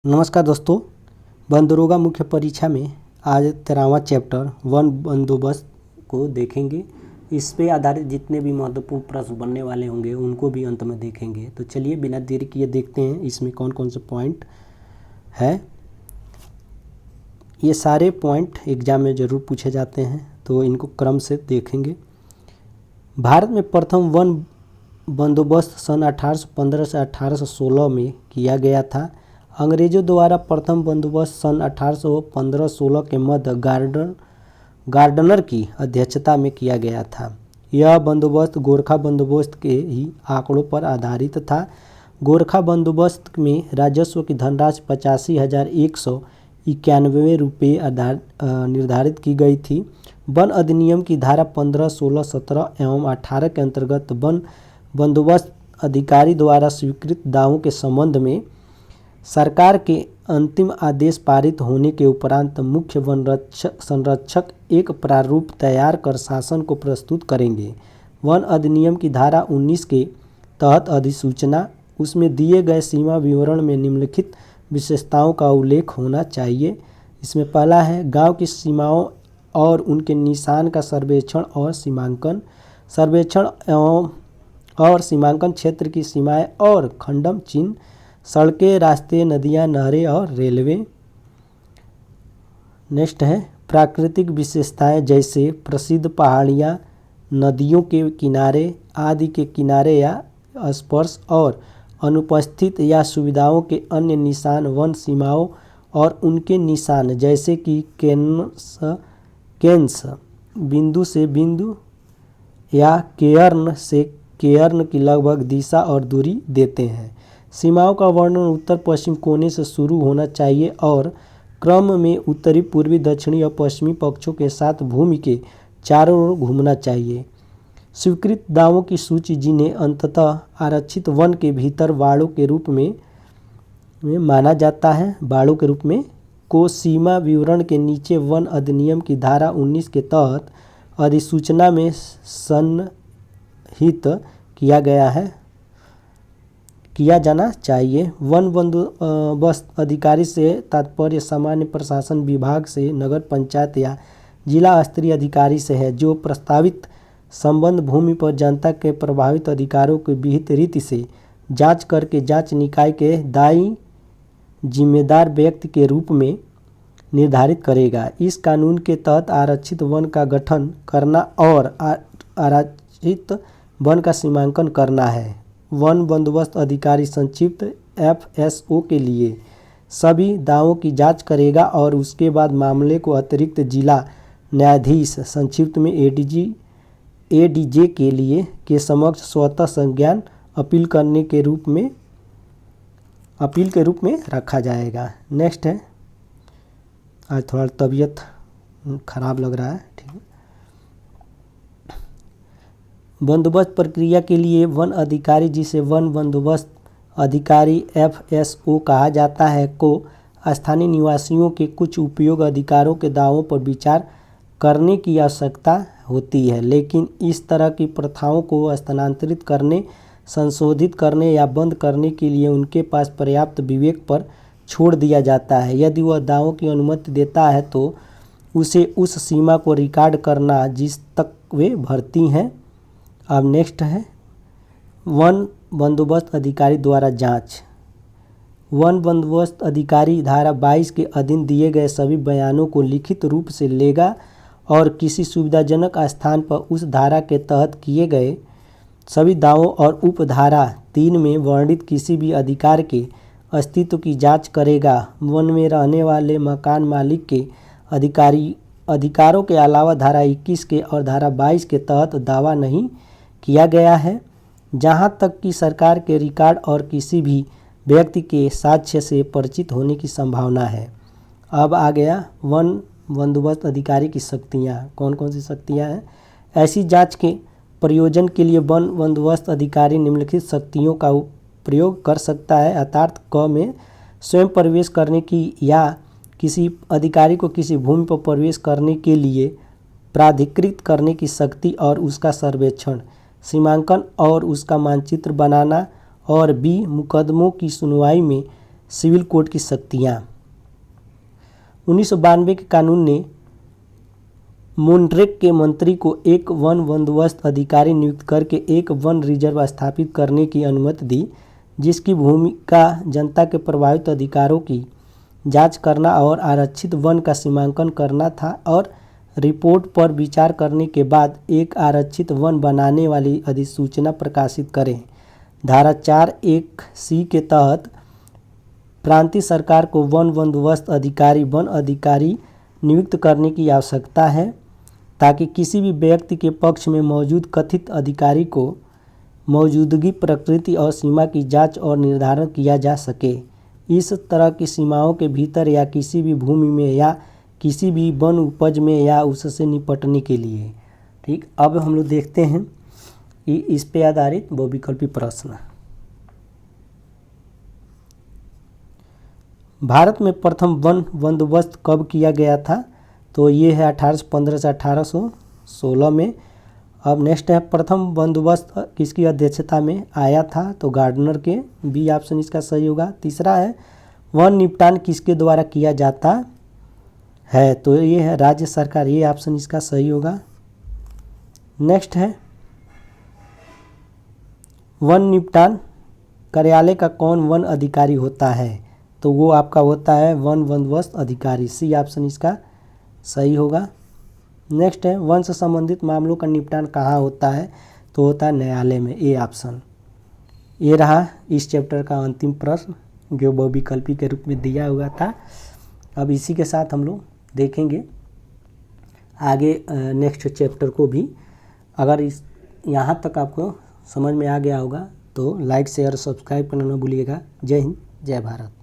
नमस्कार दोस्तों, वन दरोगा मुख्य परीक्षा में आज 13वां चैप्टर वन बंदोबस्त को देखेंगे। इस पे आधारित जितने भी महत्वपूर्ण प्रश्न बनने वाले होंगे उनको भी अंत में देखेंगे। तो चलिए बिना देरी किए देखते हैं इसमें कौन कौन से पॉइंट है। ये सारे पॉइंट एग्जाम में ज़रूर पूछे जाते हैं, तो इनको क्रम से देखेंगे। भारत में प्रथम वन बंदोबस्त सन 1815 से 1816 में किया गया था। अंग्रेजों द्वारा प्रथम बंदोबस्त सन 1815-16 के मध्य गार्डनर की अध्यक्षता में किया गया था। यह बंदोबस्त गोरखा बंदोबस्त के ही आंकड़ों पर आधारित था। गोरखा बंदोबस्त में राजस्व की धनराशि 85,191 रुपये निर्धारित की गई थी। वन अधिनियम की धारा 15, 16, 17 एवं 18 के अंतर्गत वन बंदोबस्त अधिकारी द्वारा स्वीकृत दावों के संबंध में सरकार के अंतिम आदेश पारित होने के उपरांत मुख्य वन संरक्षक एक प्रारूप तैयार कर शासन को प्रस्तुत करेंगे। वन अधिनियम की धारा 19 के तहत अधिसूचना, उसमें दिए गए सीमा विवरण में निम्नलिखित विशेषताओं का उल्लेख होना चाहिए। इसमें पहला है गांव की सीमाओं और उनके निशान का सर्वेक्षण और सीमांकन। सर्वेक्षण और सीमांकन क्षेत्र की सीमाएं और खंडम चिन्ह, सड़कें, रास्ते, नदियां, नहरें और रेलवे। नेक्स्ट है प्राकृतिक विशेषताएं, जैसे प्रसिद्ध पहाड़ियां, नदियों के किनारे आदि के किनारे या स्पर्श और अनुपस्थित या सुविधाओं के अन्य निशान। वन सीमाओं और उनके निशान, जैसे कि केंस बिंदु से बिंदु या केयर्न से केयर्न की लगभग दिशा और दूरी देते हैं। सीमाओं का वर्णन उत्तर पश्चिम कोने से शुरू होना चाहिए और क्रम में उत्तरी, पूर्वी, दक्षिणी और पश्चिमी पक्षों के साथ भूमि के चारों ओर घूमना चाहिए। स्वीकृत दावों की सूची, जिन्हें अंततः आरक्षित वन के भीतर बाड़ों के रूप में माना जाता है, बाड़ों के रूप में, को सीमा विवरण के नीचे वन अधिनियम की धारा 19 के तहत अधिसूचना में सन्निहित किया जाना चाहिए। वन बंदोबस्त अधिकारी से तात्पर्य सामान्य प्रशासन विभाग से, नगर पंचायत या जिला स्तरीय अधिकारी से है, जो प्रस्तावित संबंध भूमि पर जनता के प्रभावित अधिकारों की विहित रीति से जांच करके जांच निकाय के दायी जिम्मेदार व्यक्ति के रूप में निर्धारित करेगा। इस कानून के तहत आरक्षित वन का गठन करना और आरक्षित वन का सीमांकन करना है। वन बंदोबस्त अधिकारी संक्षिप्त FSO के लिए सभी दावों की जांच करेगा और उसके बाद मामले को अतिरिक्त जिला न्यायाधीश, संक्षिप्त में ADJ के समक्ष स्वतः संज्ञान अपील के रूप में रखा जाएगा। नेक्स्ट है, आज थोड़ा तबीयत खराब लग रहा है, ठीक है। बंदोबस्त प्रक्रिया के लिए वन अधिकारी, जिसे वन बंदोबस्त अधिकारी FSO कहा जाता है, को स्थानीय निवासियों के कुछ उपयोग अधिकारों के दावों पर विचार करने की आवश्यकता होती है, लेकिन इस तरह की प्रथाओं को स्थानांतरित करने, संशोधित करने या बंद करने के लिए उनके पास पर्याप्त विवेक पर छोड़ दिया जाता है। यदि वह दावों की अनुमति देता है तो उसे उस सीमा को रिकॉर्ड करना जिस तक वे भरती हैं। अब नेक्स्ट है वन बंदोबस्त अधिकारी द्वारा जांच। वन बंदोबस्त अधिकारी धारा 22 के अधीन दिए गए सभी बयानों को लिखित रूप से लेगा और किसी सुविधाजनक स्थान पर उस धारा के तहत किए गए सभी दावों और उपधारा 3 में वर्णित किसी भी अधिकार के अस्तित्व की जांच करेगा। वन में रहने वाले मकान मालिक के अधिकारों के अलावा धारा 21 के और धारा 22 के तहत दावा नहीं किया गया है, जहां तक कि सरकार के रिकॉर्ड और किसी भी व्यक्ति के साक्ष्य से परिचित होने की संभावना है। अब आ गया वन बंदोबस्त अधिकारी की शक्तियां। कौन कौन सी शक्तियां हैं? ऐसी जांच के प्रयोजन के लिए वन बंदोबस्त अधिकारी निम्नलिखित शक्तियों का प्रयोग कर सकता है। यथार्थ क में स्वयं प्रवेश करने की या किसी अधिकारी को किसी भूमि पर प्रवेश करने के लिए प्राधिकृत करने की शक्ति और उसका सर्वेक्षण, सीमांकन और उसका मानचित्र बनाना, और B मुकदमों की सुनवाई में सिविल कोड की शक्तियाँ। 1992 के कानून ने मोन्ट्रेक के मंत्री को एक वन बंदोबस्त अधिकारी नियुक्त करके एक वन रिजर्व स्थापित करने की अनुमति दी, जिसकी भूमिका जनता के प्रभावित अधिकारों की जांच करना और आरक्षित वन का सीमांकन करना था और रिपोर्ट पर विचार करने के बाद एक आरक्षित वन बनाने वाली अधिसूचना प्रकाशित करें। धारा 4(1)(c) के तहत प्रांतीय सरकार को वन बंदोबस्त अधिकारी वन अधिकारी नियुक्त करने की आवश्यकता है ताकि किसी भी व्यक्ति के पक्ष में मौजूद कथित अधिकारी को मौजूदगी, प्रकृति और सीमा की जांच और निर्धारण किया जा सके। इस तरह की सीमाओं के भीतर या किसी भी भूमि में या किसी भी वन उपज में या उससे निपटने के लिए। ठीक, अब हम लोग देखते हैं इस पे आधारित बहुविकल्पी प्रश्न। भारत में प्रथम वन बंदोबस्त कब किया गया था? तो ये है 1815 से 1816 में। अब नेक्स्ट है प्रथम बंदोबस्त किसकी अध्यक्षता में आया था? तो गार्डनर के, बी ऑप्शन इसका सही होगा। तीसरा है वन निपटान किसके द्वारा किया जाता है? तो ये है राज्य सरकार, ये ऑप्शन इसका सही होगा। नेक्स्ट है वन निपटान कार्यालय का कौन वन अधिकारी होता है? तो वो आपका होता है वन बंदोबस्त अधिकारी, सी ऑप्शन इसका सही होगा। नेक्स्ट है वन से संबंधित मामलों का निपटान कहाँ होता है? तो होता है न्यायालय में, ए ऑप्शन। ये रहा इस चैप्टर का अंतिम प्रश्न जो बहुविकल्पी के रूप में दिया हुआ था। अब इसी के साथ हम लोग देखेंगे आगे नेक्स्ट चैप्टर को भी। अगर इस यहाँ तक आपको समझ में आ गया होगा तो लाइक शेयर सब्सक्राइब करना न भूलिएगा। जय हिंद, जय भारत।